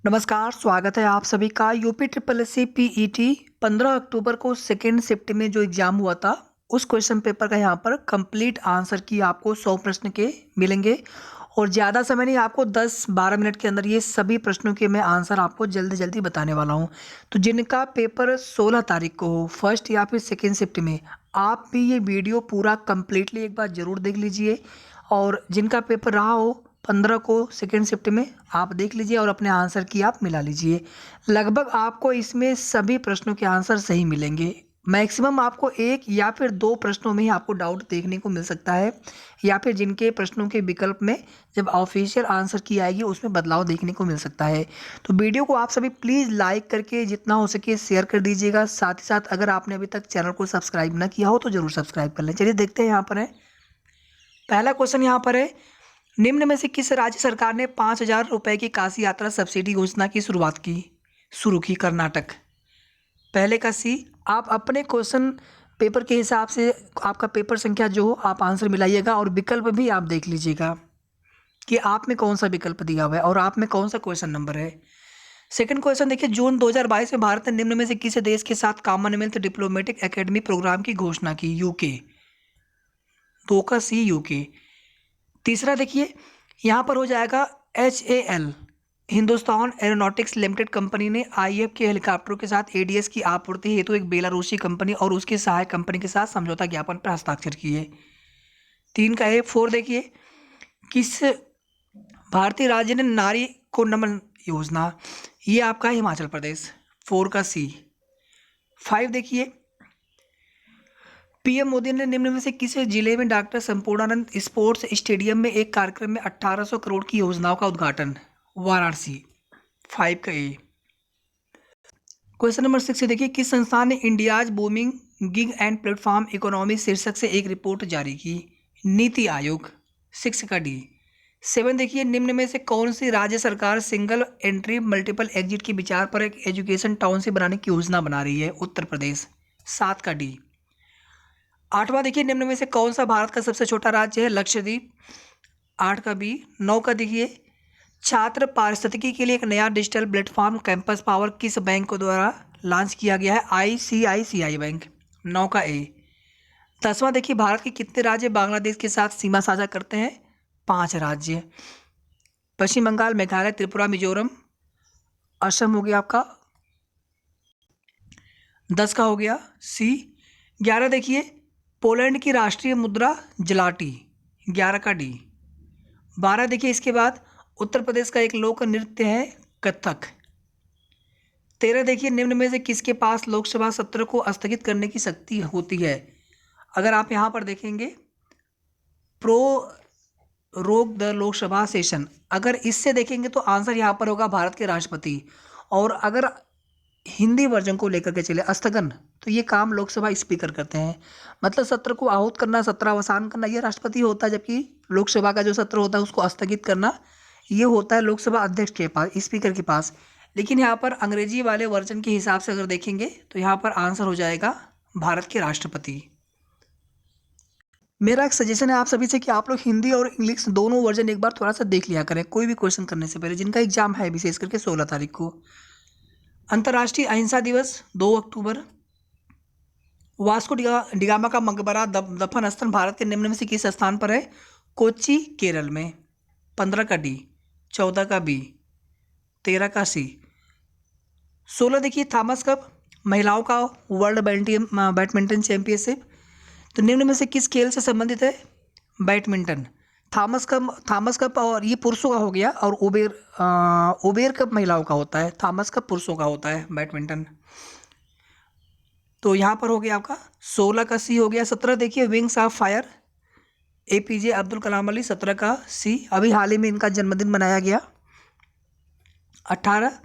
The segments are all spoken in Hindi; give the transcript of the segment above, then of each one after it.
नमस्कार, स्वागत है आप सभी का UP triple S C PET 15 अक्टूबर को सेकेंड शिफ्ट में जो एग्ज़ाम हुआ था, उस क्वेश्चन पेपर का यहाँ पर कंप्लीट आंसर की आपको 100 प्रश्न के मिलेंगे और ज़्यादा समय नहीं, आपको 10-12 मिनट के अंदर ये सभी प्रश्नों के मैं आंसर आपको जल्दी-जल्दी बताने वाला हूँ। तो जिनका पेपर 16 तारीख को हो, फर्स्ट या फिर सेकेंड शिफ्ट में, आप भी ये वीडियो पूरा कंप्लीटली एक बार ज़रूर देख लीजिए और जिनका पेपर रहा हो 15 को सेकेंड शिफ्ट में, आप देख लीजिए और अपने आंसर की आप मिला लीजिए। लगभग आपको इसमें सभी प्रश्नों के आंसर सही मिलेंगे। मैक्सिमम आपको 1 या फिर 2 प्रश्नों में ही आपको डाउट देखने को मिल सकता है या फिर जिनके प्रश्नों के विकल्प में जब ऑफिशियल आंसर की आएगी उसमें बदलाव देखने को मिल सकता है। तो वीडियो को आप सभी प्लीज़ लाइक करके जितना हो सके शेयर कर दीजिएगा। साथ ही साथ अगर आपने अभी तक चैनल को सब्सक्राइब ना किया हो तो ज़रूर सब्सक्राइब कर लें। चलिए देखते हैं यहाँ पर है। पहला क्वेश्चन यहाँ पर है, निम्न में से किस राज्य सरकार ने 5,000 रुपये की काशी यात्रा सब्सिडी योजना की शुरू की? कर्नाटक। पहले का सी। आप अपने क्वेश्चन पेपर के हिसाब से आपका पेपर संख्या जो हो आप आंसर मिलाइएगा और विकल्प भी आप देख लीजिएगा कि आप में कौन सा विकल्प दिया हुआ है और आप में कौन सा क्वेश्चन नंबर है। सेकंड क्वेश्चन देखिए, जून 2022 में भारत ने निम्न में से किस देश के साथ कॉमनवेल्थ डिप्लोमेटिक एकेडमी प्रोग्राम की घोषणा की? यूके। दो का सी, यूके। तीसरा देखिए, यहाँ पर हो जाएगा HAL, Hindustan aeronautics limited company ने IF के हेलीकॉप्टरों के साथ ADS की आपूर्ति हेतु एक बेलारूसी कंपनी और उसकी सहायक कंपनी के साथ समझौता ज्ञापन पर हस्ताक्षर किए। 3 का A4 देखिए, किस भारतीय राज्य ने नारी को नमन योजना? ये आपका हिमाचल प्रदेश। 4 का सी। 5 देखिए, पीएम मोदी ने निम्न में से किस जिले में डॉक्टर संपूर्णानंद स्पोर्ट्स स्टेडियम में एक कार्यक्रम में 1800 करोड़ की योजनाओं का उद्घाटन? वाराणसी। 5 का ए। क्वेश्चन नंबर 6 से देखिए, किस संस्थान ने India's booming gig and platform economy शीर्षक से एक रिपोर्ट जारी की? नीति आयोग। 6 का डी। 7 देखिए, निम्न में से कौन सी राज्य सरकार सिंगल एंट्री मल्टीपल एग्जिट के विचार पर एक एजुकेशन टाउनशिप बनाने की योजना बना रही है? उत्तर प्रदेश। 7 का डी। 8वां देखिए, निम्न में से कौन सा भारत का सबसे छोटा राज्य है? लक्षद्वीप। 8 का बी। 9 का देखिए, छात्र पारिस्थितिकी के लिए एक नया डिजिटल प्लेटफॉर्म कैंपस पावर किस बैंक को द्वारा लॉन्च किया गया है? ICICI bank. 9 का ए। 10वां देखिए, भारत के कितने राज्य बांग्लादेश के साथ सीमा साझा करते हैं? 5 राज्य। पश्चिम बंगाल, मेघालय, त्रिपुरा, मिजोरम, असम हो गया आपका। 10 का हो गया सी। 11 देखिए, पोलैंड की राष्ट्रीय मुद्रा जलाटी। 11 का डी। 12 देखिए, इसके बाद उत्तर प्रदेश का एक लोक नृत्य है कथक। 13 देखिए, निम्न में से किसके पास लोकसभा सत्र को स्थगित करने की शक्ति होती है? अगर आप यहाँ पर देखेंगे, प्रो रोक द लोकसभा सेशन, अगर इससे देखेंगे तो आंसर यहाँ पर होगा भारत के राष्ट्रपति। और अगर हिंदी वर्जन को लेकर के चले स्थगन, तो ये काम लोकसभा स्पीकर करते हैं। मतलब सत्र को आहूत करना, सत्र अवसान करना ये राष्ट्रपति होता है, जबकि लोकसभा का जो सत्र होता है उसको स्थगित करना ये होता है लोकसभा अध्यक्ष के पास, स्पीकर के पास। लेकिन यहाँ पर अंग्रेजी वाले वर्जन के हिसाब से अगर देखेंगे तो यहाँ पर आंसर हो जाएगा भारत के राष्ट्रपति। मेरा एक सजेशन है आप सभी से कि आप लोग हिंदी और इंग्लिश दोनों वर्जन एक बार थोड़ा सा देख लिया करें कोई भी क्वेश्चन करने से पहले, जिनका एग्जाम है विशेष करके 16 तारीख को। अंतर्राष्ट्रीय अहिंसा दिवस 2 अक्टूबर। वास्को डिगामा का मकबरा दफन स्थल भारत के निम्न में से किस स्थान पर है? कोच्चि, केरल में। 15 का डी। 14 का बी। 13 का सी। 16 देखिए, थॉमस कप महिलाओं का वर्ल्ड बैडमिंटन चैंपियनशिप, तो निम्न में से किस खेल से संबंधित है? बैडमिंटन। थॉमस कप और ये पुरुषों का हो गया और ओबेर कप महिलाओं का होता है, थॉमस कप पुरुषों का होता है बैडमिंटन। तो यहाँ पर हो गया आपका 16 का सी हो गया। 17 देखिए, wings of fire APJ Abdul Kalam Ali. 17 का सी, अभी हाल ही में इनका जन्मदिन मनाया गया। 18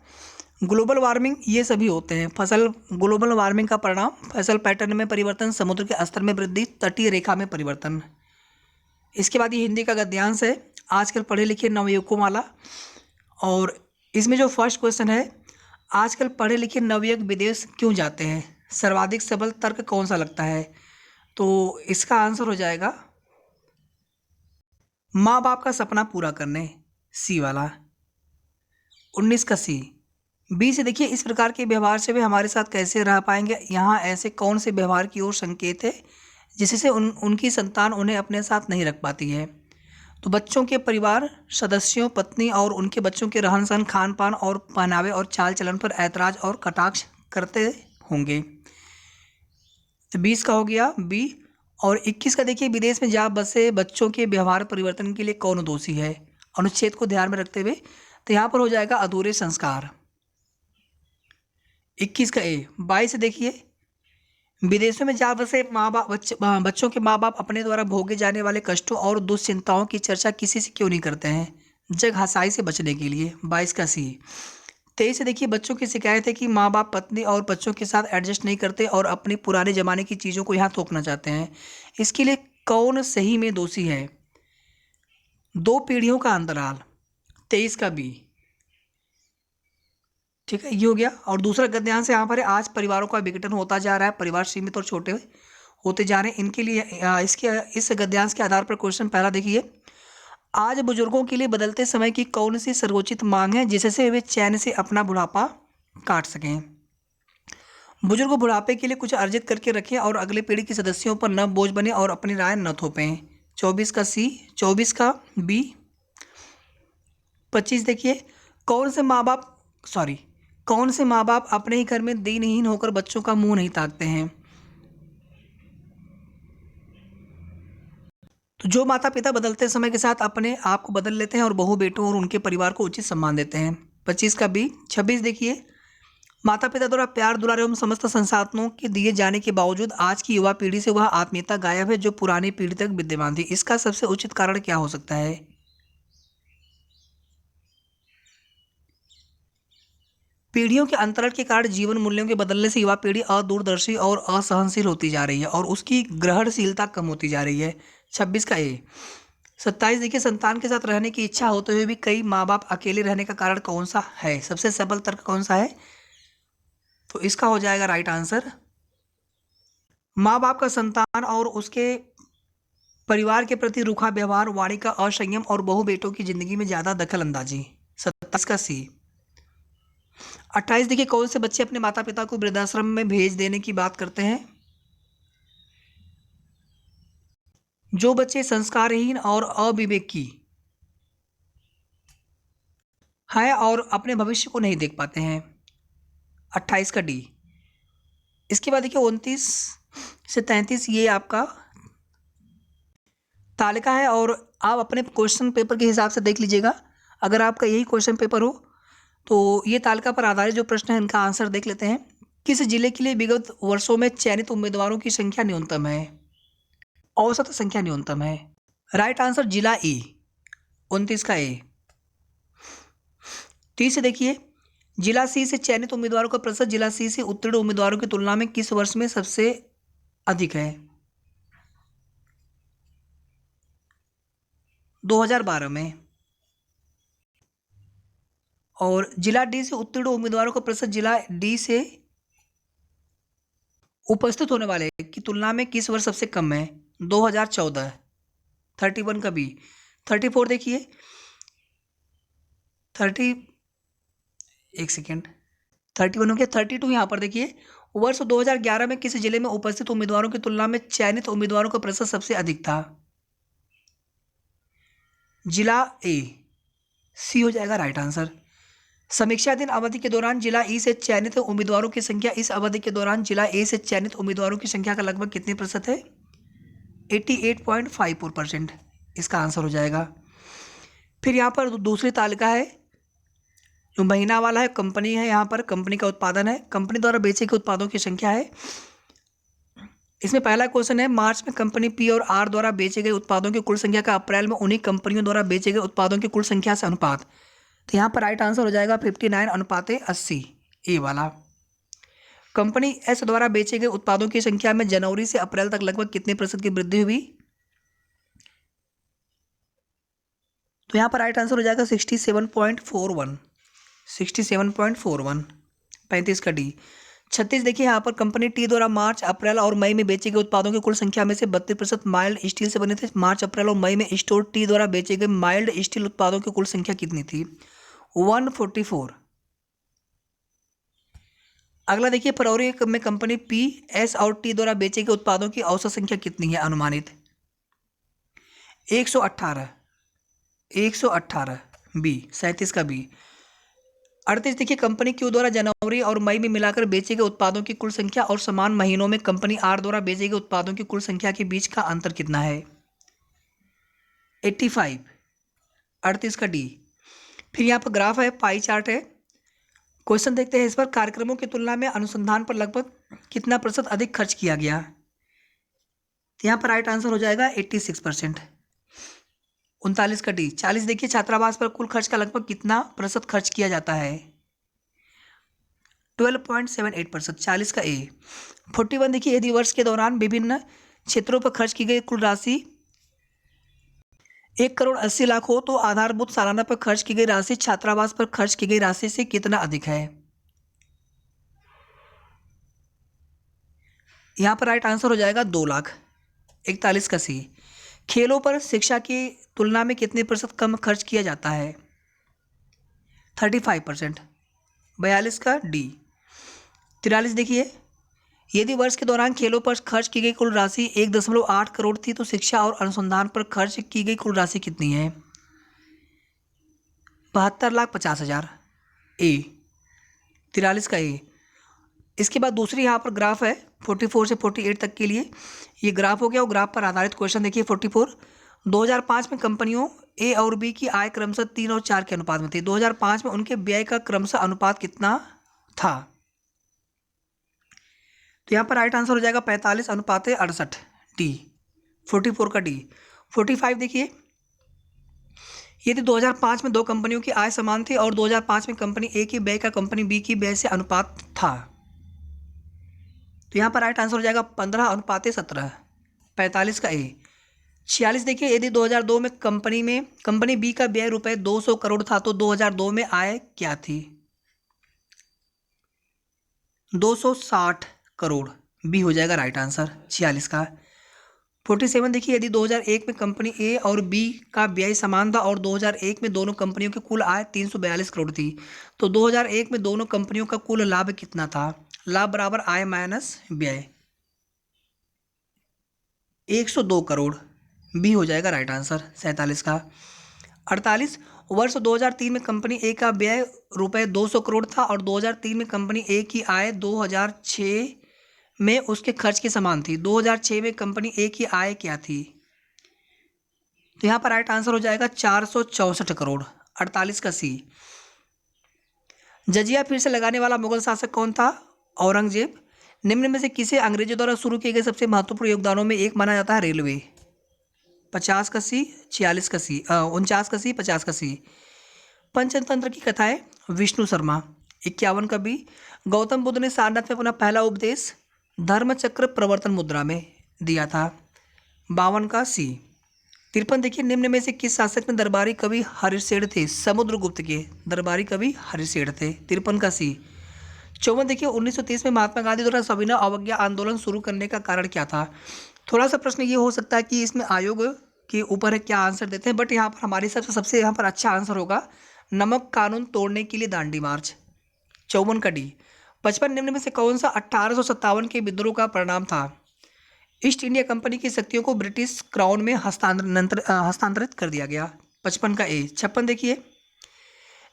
ग्लोबल वार्मिंग, ये सभी होते हैं ग्लोबल वार्मिंग का परिणाम फसल पैटर्न में परिवर्तन, समुद्र के स्तर में वृद्धि, तटीय रेखा में परिवर्तन। इसके बाद ये हिंदी का गद्यांश है, आजकल पढ़े लिखे नवयुवकों वाला। और इसमें जो फर्स्ट क्वेश्चन है, आजकल पढ़े लिखे नवयुवक विदेश क्यों जाते हैं? सर्वाधिक सबल तर्क कौन सा लगता है? तो इसका आंसर हो जाएगा माँ बाप का सपना पूरा करने, सी वाला। 19 का सी। बी से देखिए, इस प्रकार के व्यवहार से वे हमारे साथ कैसे रह पाएंगे, यहाँ ऐसे कौन से व्यवहार की ओर संकेत है जिससे उनकी संतान उन्हें अपने साथ नहीं रख पाती है। तो बच्चों के परिवार सदस्यों, पत्नी और उनके बच्चों के रहन सहन, खान पान और पहनावे और चाल चलन पर ऐतराज और कटाक्ष करते होंगे। तो 20 का हो गया बी। और 21 का देखिए, विदेश में जा बसे बच्चों के व्यवहार परिवर्तन के लिए कौन दोषी है, अनुच्छेद को ध्यान में रखते हुए। तो यहाँ पर हो जाएगा अधूरे संस्कार। 21 का ए। 22 देखिए, विदेशों में जा बसे बच्चों के माँ बाप अपने द्वारा भोगे जाने वाले कष्टों और दुश्चिंताओं की चर्चा किसी से क्यों नहीं करते हैं, जग हंसाई से बचने के लिए। 22 का सी। 23 से देखिए, बच्चों की शिकायत है कि माँ बाप पत्नी और बच्चों के साथ एडजस्ट नहीं करते और अपने पुराने ज़माने की चीज़ों को यहाँ थोपना चाहते हैं। इसके लिए कौन सही में दोषी है, 2 पीढ़ियों का अंतराल। 23 का बी। ठीक है, ये हो गया। और दूसरा गद्यांश यहाँ पर है, आज परिवारों का विघटन होता जा रहा है, परिवार सीमित और छोटे होते जा रहे हैं। इनके लिए इस गद्यांश के आधार पर क्वेश्चन पहला देखिए, आज बुजुर्गों के लिए बदलते समय की कौन सी सर्वोचित मांग है जिससे वे चैन से अपना बुढ़ापा काट सकें। बुजुर्ग बुढ़ापे के लिए कुछ अर्जित करके रखें और अगले पीढ़ी के सदस्यों पर न बोझ बने और अपनी राय न थोपें। 24 का सी। 24 का बी। 25 देखिए, कौन से माँ बाप अपने ही घर में दीनहीन होकर बच्चों का मुंह नहीं ताकते हैं। तो जो माता पिता बदलते समय के साथ अपने आप को बदल लेते हैं और बहू बेटों और उनके परिवार को उचित सम्मान देते हैं। 25 का बी। 26 देखिए, माता पिता द्वारा प्यार दुलार एवं समस्त संसाधनों के दिए जाने के बावजूद आज की युवा पीढ़ी से वह आत्मीयता गायब है जो पुरानी पीढ़ी तक विद्यमान थी। इसका सबसे उचित कारण क्या हो सकता है। पीढ़ियों के अंतरण के कारण जीवन मूल्यों के बदलने से युवा पीढ़ी अदूरदर्शी और असहनशील होती जा रही है और उसकी ग्रहणशीलता कम होती जा रही है। 26 का ए। 27 देखिए, संतान के साथ रहने की इच्छा होते हुए भी कई माँ बाप अकेले रहने का कारण कौन सा है, सबसे सबल तर्क कौन सा है। तो इसका हो जाएगा राइट आंसर, माँ बाप का संतान और उसके परिवार के प्रति रूखा व्यवहार, वाणी का असंयम और बहु बेटों की जिंदगी में ज़्यादा दखल अंदाजी। 27 का सी। 28 देखिए, कौन से बच्चे अपने माता पिता को वृद्धाश्रम में भेज देने की बात करते हैं। जो बच्चे संस्कारहीन और अविवेकी हैं और अपने भविष्य को नहीं देख पाते हैं। 28 का डी। इसके बाद देखिए 29 से 33 ये आपका तालिका है और आप अपने क्वेश्चन पेपर के हिसाब से देख लीजिएगा। अगर आपका यही क्वेश्चन पेपर हो तो ये तालिका पर आधारित जो प्रश्न है इनका आंसर देख लेते हैं। किस जिले के लिए विगत वर्षों में चयनित उम्मीदवारों की संख्या न्यूनतम है, औसत संख्या न्यूनतम है। राइट आंसर जिला ई। 29 का ए। 30 से देखिए, जिला सी से चयनित उम्मीदवारों का प्रतिशत जिला सी से उत्तीर्ण उम्मीदवारों की तुलना में किस वर्ष में सबसे अधिक है। 2012 में। और जिला डी से उत्तीर्ण उम्मीदवारों का प्रतिशत जिला डी से उपस्थित होने वाले की तुलना में किस वर्ष सबसे कम है। 2014। 31 का बी। 34 देखिए, 31 हो गया। 32 यहाँ पर देखिए, वर्ष 2011 में किस जिले में उपस्थित उम्मीदवारों की तुलना में चयनित उम्मीदवारों का प्रतिशत सबसे अधिक था। जिला ए। सी हो जाएगा राइट आंसर। समीक्षाधीन अवधि के दौरान जिला ई से चयनित उम्मीदवारों की संख्या इस अवधि के दौरान जिला ए से चयनित उम्मीदवारों की संख्या का लगभग कितने प्रतिशत है। 88.54% इसका आंसर हो जाएगा। फिर यहाँ पर दूसरी तालिका है जो महीना वाला है, कंपनी है, यहाँ पर कंपनी का उत्पादन है, कंपनी द्वारा बेचे गए उत्पादों की संख्या है। इसमें पहला क्वेश्चन है, मार्च में कंपनी पी और आर द्वारा बेचे गए उत्पादों की कुल संख्या का अप्रैल में उन्हीं कंपनियों द्वारा बेचे गए उत्पादों की कुल संख्या से अनुपात। तो यहाँ पर राइट आंसर हो जाएगा 59:80 ए वाला। कंपनी एस द्वारा बेचे गए उत्पादों की संख्या में जनवरी से अप्रैल तक लगभग कितने प्रतिशत की वृद्धि हुई। तो यहाँ पर राइट आंसर हो जाएगा 67.41। 67.41। 35 का डी। 36 देखिए, यहाँ पर कंपनी टी द्वारा मार्च अप्रैल और मई में बेचे गए उत्पादों की कुल संख्या में से 32% माइल्ड स्टील से बने थे। मार्च अप्रैल और मई में स्टोर टी द्वारा बेचे गए माइल्ड स्टील उत्पादों की कुल संख्या कितनी थी। 144। अगला देखिए, फरवरी में कंपनी पी, एस और टी द्वारा बेचे गए उत्पादों की औसत संख्या कितनी है अनुमानित? 118। 118 बी, 37 का बी। 38 देखिए, कंपनी क्यू द्वारा जनवरी और मई में मिलाकर बेचे गए उत्पादों की कुल संख्या और समान महीनों में कंपनी आर द्वारा बेचे गए उत्पादों की कुल संख्या के बीच का अंतर कितना है? 85। 38 का डी। फिर यहाँ पर ग्राफ है, पाई चार्ट है। क्वेश्चन देखते हैं इस पर, कार्यक्रमों की तुलना में अनुसंधान पर लगभग कितना प्रतिशत अधिक खर्च किया गया? तो यहाँ पर राइट आंसर हो जाएगा 86%। 39 का डी। 40 देखिए, छात्रावास पर कुल खर्च का लगभग कितना प्रतिशत खर्च किया जाता है? 12.78%। 40 का ए। 41 देखिए, यदि वर्ष के दौरान विभिन्न क्षेत्रों पर खर्च की गई कुल राशि 1,80,00,000 हो तो आधारभूत सालाना पर खर्च की गई राशि छात्रावास पर खर्च की गई राशि से कितना अधिक है? यहाँ पर राइट आंसर हो जाएगा 2,00,000। 41 का सी। खेलों पर शिक्षा की तुलना में कितने प्रतिशत कम खर्च किया जाता है? 35%। 42 का डी। 43 देखिए, यदि वर्ष के दौरान खेलों पर खर्च की गई कुल राशि 1.8 करोड़ थी तो शिक्षा और अनुसंधान पर खर्च की गई कुल राशि कितनी है? 72,50,000 ए। 43 का ए। इसके बाद दूसरी यहाँ पर ग्राफ है 44 से 48 तक के लिए, ये ग्राफ हो गया। और ग्राफ पर आधारित क्वेश्चन देखिए 44। 2005 में कंपनियों ए और बी की आय क्रमशः 3 और 4 के अनुपात में थी। 2005 में उनके व्यय का क्रमशः अनुपात कितना था? तो यहाँ पर राइट आंसर हो जाएगा 45:68 डी। 44 का डी। 45 देखिए, यदि 2005 में दो कंपनियों की आय समान थी और 2005 में कंपनी ए की व्यय का कंपनी बी की व्यय से अनुपात था, तो यहाँ पर राइट आंसर हो जाएगा 15:17। 45 का ए। 46 देखिए, यदि 2002 में कंपनी बी का व्यय रुपये 200 करोड़ था तो 2002 में आय क्या थी? 260 करोड़ बी हो जाएगा राइट आंसर 46 का। 47 देखिए, यदि 2001 में कंपनी ए और बी का व्यय समान था और 2001 में दोनों कंपनियों की कुल आय 342 करोड़ थी तो 2001 में दोनों कंपनियों का कुल लाभ कितना था? लाभ बराबर आय माइनस व्यय, 102 करोड़ बी हो जाएगा राइट आंसर 47 का। 48, वर्ष 2003 में कंपनी ए का व्यय रुपये 200 करोड़ था और 2003 में कंपनी ए की आय 2006 में उसके खर्च के समान थी। 2006 में कंपनी ए की आय क्या थी? तो यहाँ पर राइट आंसर हो जाएगा 464 करोड़। 48 का सी। जजिया फिर से लगाने वाला मुगल शासक कौन था? औरंगजेब। निम्न में से किसे अंग्रेजों द्वारा शुरू किए गए सबसे महत्वपूर्ण योगदानों में एक माना जाता है? रेलवे। 50 का सी। 46 का सी। 49 का सी। 50 का सी। पंचतंत्र की कथाएं विष्णु शर्मा। 51 का बी। गौतम बुद्ध ने सारनाथ में अपना पहला उपदेश धर्मचक्र प्रवर्तन मुद्रा में दिया था। 52 का सी। 53 देखिए, निम्न में से किस शासक में दरबारी कवि हरिशेठ थे? समुद्रगुप्त के दरबारी कवि हरिशेठ थे। 53 का सी। 54 देखिए, 1930 में महात्मा गांधी द्वारा सविनय अवज्ञा आंदोलन शुरू करने का कारण क्या था? थोड़ा सा प्रश्न ये हो सकता है कि इसमें आयोग के ऊपर है क्या आंसर देते हैं, बट यहाँ पर हमारे हिसाब से सबसे यहाँ पर अच्छा आंसर होगा नमक कानून तोड़ने के लिए दांडी मार्च। 54 का डी। 55 निम्न में से कौन सा 1857 के विद्रोह का परिणाम था? ईस्ट इंडिया कंपनी की शक्तियों को ब्रिटिश क्राउन में हस्तांतरित कर दिया गया। 55 का ए। 56 देखिए,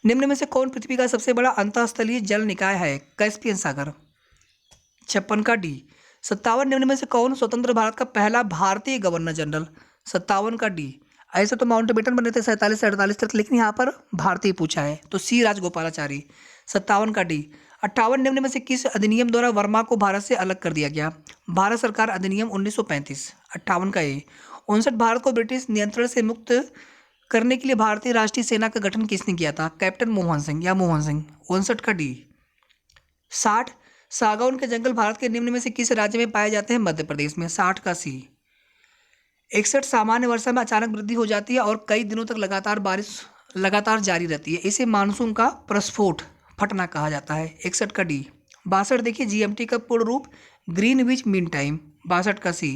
निम्न में से कौन पृथ्वी का सबसे बड़ा अंतःस्थलीय जल निकाय है? कैस्पियन सागर। 56 का डी। 57 निम्न में से कौन स्वतंत्र भारत का पहला भारतीय गवर्नर जनरल? 57 का डी। ऐसे तो माउंटबेटन बने थे 47 से 48 तक, लेकिन यहाँ पर भारतीय पूछा है तो सी राजगोपालाचारी। 57 का डी। 58 निम्न में से किस अधिनियम द्वारा वर्मा को भारत से अलग कर दिया गया? भारत सरकार अधिनियम 1935। 58 का ए। 59 भारत को ब्रिटिश नियंत्रण से मुक्त करने के लिए भारतीय राष्ट्रीय सेना का गठन किसने किया था? कैप्टन मोहन सिंह या मोहन सिंह। 59 का डी। 60 सागौन के जंगल भारत के निम्न में से किस राज्य में पाए जाते हैं? मध्य प्रदेश में। 60 का सी। 61 सामान्य वर्षा में अचानक वृद्धि हो जाती है और कई दिनों तक लगातार जारी रहती है, इसे मानसून का प्रस्फोट फटना कहा जाता है। 61 का डी। 62 देखिए, जीएमटी का पूर्ण रूप ग्रीनविच मीन टाइम। 62 का सी।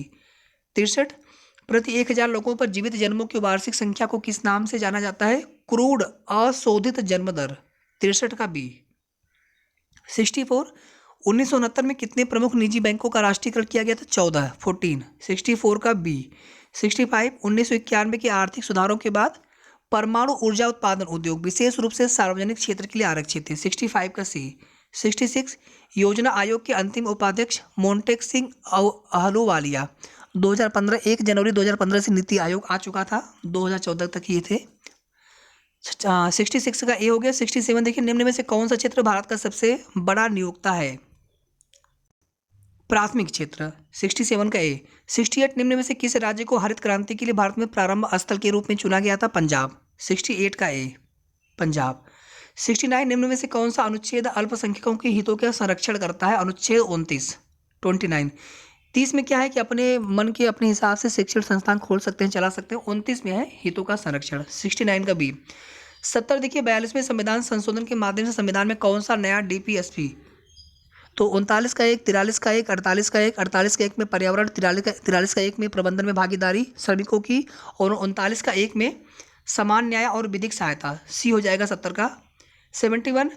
63 प्रति 1000 लोगों पर जीवित जन्मों की वार्षिक संख्या को किस नाम से जाना जाता है? क्रूड अशोधित जन्म दर 63 का बी। 64 1969 में कितने प्रमुख निजी बैंकों का राष्ट्रीयकरण किया गया था? 14 64 का बी। 65 1991 के आर्थिक सुधारों के बाद परमाणु ऊर्जा उत्पादन उद्योग विशेष रूप से सार्वजनिक क्षेत्र के लिए आरक्षित है। 65 का सी। 66 योजना आयोग के अंतिम उपाध्यक्ष मोंटेक सिंह अहलूवालिया 2015 1 जनवरी 2015 से नीति आयोग आ चुका था, 2014 तक ये थे। 66 का ए हो गया। 67 देखिए, निम्न में से कौन सा क्षेत्र भारत का सबसे बड़ा नियोक्ता है? प्राथमिक क्षेत्र। 67 का ए। 68 निम्न में से किस राज्य को हरित क्रांति के लिए भारत में प्रारंभ स्थल के रूप में चुना गया था? पंजाब। 68 का ए पंजाब। 69 निम्न में से कौन सा अनुच्छेद अल्पसंख्यकों के हितों का संरक्षण करता है? अनुच्छेद 29। 30 में क्या है कि अपने मन के अपने हिसाब से शिक्षण संस्थान खोल सकते हैं, चला सकते हैं। 29 में है हितों का संरक्षण। 69 का बी। 70 देखिए, 42वें संविधान संशोधन के माध्यम से संविधान में कौन सा नया डीपीएसपी? तो 39 का एक, 43 का एक, 48 का एक, 48 का एक में पर्यावरण, 43 का एक में प्रबंधन में भागीदारी श्रमिकों की, और 39 का एक में समान न्याय और विधिक सहायता। सी हो जाएगा 70 का। 71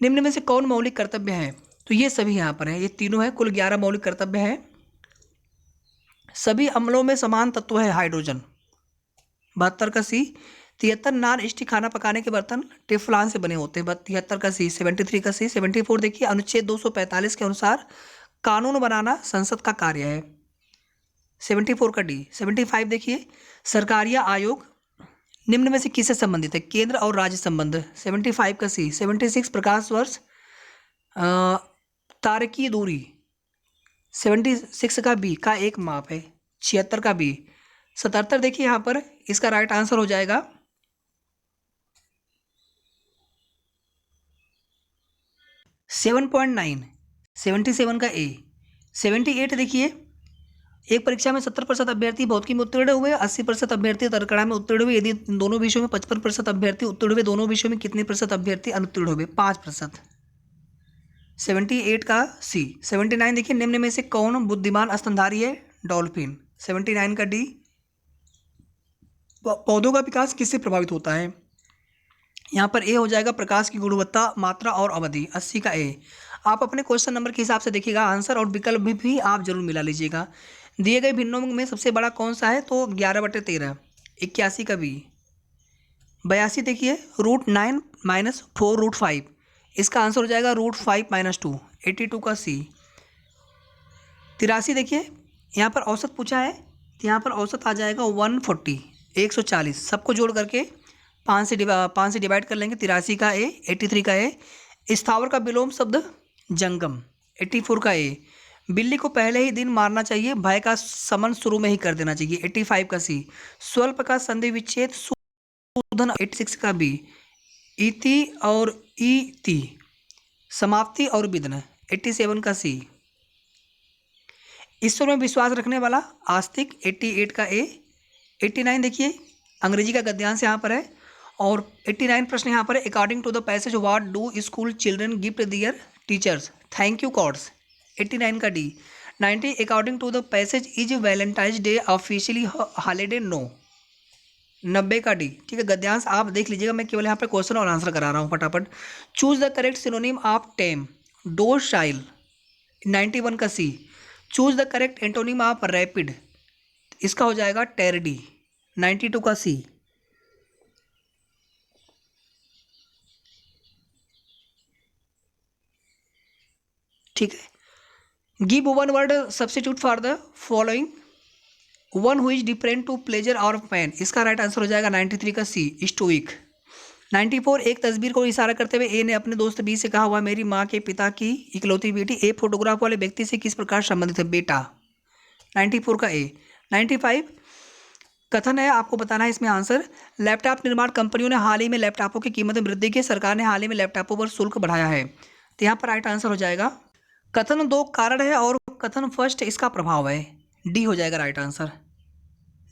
निम्न में से कौन मौलिक कर्तव्य है? तो ये सभी यहाँ पर हैं, ये तीनों हैं, कुल 11 मौलिक कर्तव्य हैं। सभी अम्लों में समान तत्व है हाइड्रोजन। 72 का सी। 73 नॉन स्टिक खाना पकाने के बर्तन टेफ्लॉन से बने होते हैं। 73 का सी। 73 का सी। 74 देखिए, अनुच्छेद 245 के अनुसार कानून बनाना संसद का कार्य है। 74 का डी। 75 देखिए, सरकारिया आयोग निम्न में से किससे संबंधित है? केंद्र और राज्य संबंध। 75 का सी। 76 प्रकाश वर्ष तारकीय दूरी 76 का बी का एक माप है। 76 का बी। 77 देखिए, यहाँ पर इसका राइट आंसर हो जाएगा 7.9। 77 का ए। 78 देखिए, एक परीक्षा में 70% अभ्यर्थी भौतिकी में उत्तीर्ण हुए, 80% अभ्यर्थी तर्कणा में उत्तीर्ण हुए। यदि दोनों विषयों में 55% अभ्यर्थी उत्तीर्ण हुए, दोनों विषयों में कितने प्रतिशत अभ्यर्थी अनुत्तीर्ण हुए? 5%। 78 का सी। 79 देखिए, निम्न में से कौन बुद्धिमान स्तनधारी है? डॉल्फिन। 79 का डी। पौधों का विकास किससे प्रभावित होता है? यहाँ पर ए हो जाएगा प्रकाश की गुणवत्ता, मात्रा और अवधि। 80 का ए। आप अपने क्वेश्चन नंबर के हिसाब से देखिएगा आंसर, और विकल्प भी आप जरूर मिला लीजिएगा। दिए गए भिन्नों में सबसे बड़ा कौन सा है? तो 11/13। 81 का बी। 82 देखिए, √9 - 4√5, इसका आंसर हो जाएगा √5 - 2। 82 का सी। 83 देखिए, यहाँ पर औसत पूछा है, तो यहाँ पर औसत आ जाएगा 140, 140। सबको जोड़ करके 5 से डिवाइड कर लेंगे। 83 का ए। 83 का ए। स्थावर का विलोम शब्द जंगम। 84 का ए। बिल्ली को पहले ही दिन मारना चाहिए, भय का समन शुरू में ही कर देना चाहिए। 85 का सी। स्वल्प का संधि विच्छेद शोधन। 86 का बी। इति और इति समाप्ति और विघ्न। 87 का सी। ईश्वर में विश्वास रखने वाला आस्तिक। 88 का ए। 89 देखिए, अंग्रेजी का गद्यांश यहाँ पर है, और 89 प्रश्न यहाँ पर है, according to the passage what do school children gift their teachers? Thank you cards. 89 का D. 90 according to the passage is Valentine's Day officially holiday? No. 90 का डी। ठीक है, गद्यांश आप देख लीजिएगा, मैं केवल यहाँ पर क्वेश्चन और आंसर करा रहा हूँ फटाफट। Choose the correct synonym of tame. Docile. 91 का C. Choose the correct antonym of rapid, इसका हो जाएगा टेरडी। 92 का सी। ठीक है, give one word substitute for the following. One who is different to pleasure और पेन, इसका राइट आंसर हो जाएगा 93 का सी, स्टोइक। 94 एक तस्वीर को इशारा करते हुए ए ने अपने दोस्त बी से कहा, हुआ मेरी माँ के पिता की इकलौती बेटी। ए फोटोग्राफ वाले व्यक्ति से किस प्रकार संबंधित है? बेटा। 94 का ए। 95 कथन है, आपको बताना है इसमें आंसर। लैपटॉप निर्माण कंपनियों ने हाल ही में लैपटॉपों की कीमत में वृद्धि की, सरकार ने हाल ही में लैपटॉपों पर शुल्क बढ़ाया है। तो यहाँ पर राइट आंसर हो जाएगा कथन 2 कारण है और कथन फर्स्ट इसका प्रभाव है। डी हो जाएगा राइट आंसर।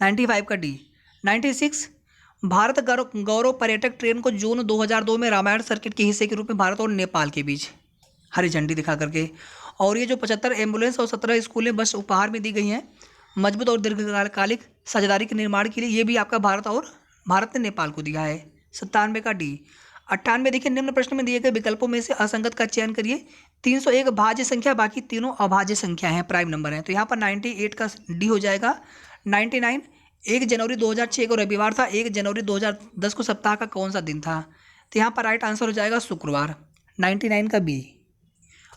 95 का डी। 96 भारत गौरव पर्यटक ट्रेन को जून 2002 में रामायण सर्किट के हिस्से के रूप में भारत और नेपाल के बीच हरी झंडी दिखा करके, और ये जो 75 एम्बुलेंस और 17 स्कूलें बस उपहार में दी गई हैं मजबूत और दीर्घकालिक साझेदारी के निर्माण के लिए, ये भी आपका भारत ने नेपाल को दिया है। 97 का डी। 98 देखिए, निम्न प्रश्न में दिए गए विकल्पों में से असंगत का चयन करिए। 301 भाज्य संख्या, बाकी तीनों अभाज्य संख्या हैं, प्राइम नंबर हैं। तो यहाँ पर 98 का डी हो जाएगा। 99 1 जनवरी 2006 को रविवार था। 1 जनवरी 2010 को सप्ताह का कौन सा दिन था? तो यहाँ पर राइट आंसर हो जाएगा शुक्रवार, 99 का बी।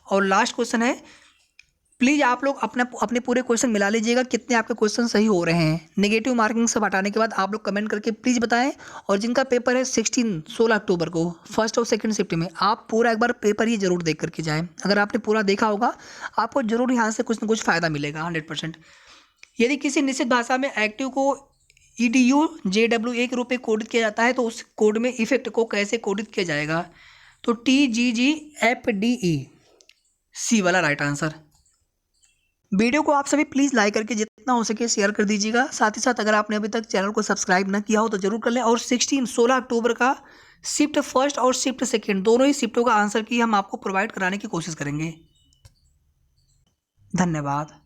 और लास्ट क्वेश्चन है, प्लीज़ आप लोग अपने पूरे क्वेश्चन मिला लीजिएगा, कितने आपके क्वेश्चन सही हो रहे हैं। नेगेटिव मार्किंग सब हटाने के बाद आप लोग कमेंट करके प्लीज़ बताएं। और जिनका पेपर है 16 अक्टूबर को फर्स्ट और सेकंड शिफ्ट में, आप पूरा एक बार पेपर ही जरूर देख करके जाएं। अगर आपने पूरा देखा होगा आपको जरूर यहाँ से कुछ ना कुछ फ़ायदा मिलेगा 100%। यदि किसी निश्चित भाषा में एक्टिव को EDUJWA के रूप में कोडित किया जाता है तो उस कोड में इफेक्ट को कैसे कोडित किया जाएगा? तो TGGFDE, सी वाला राइट आंसर। वीडियो को आप सभी प्लीज़ लाइक करके जितना हो सके शेयर कर दीजिएगा। साथ ही साथ अगर आपने अभी तक चैनल को सब्सक्राइब ना किया हो तो जरूर कर लें। और 16 अक्टूबर का शिफ्ट फर्स्ट और शिफ्ट सेकेंड दोनों ही शिफ्टों का आंसर की हम आपको प्रोवाइड कराने की कोशिश करेंगे। धन्यवाद।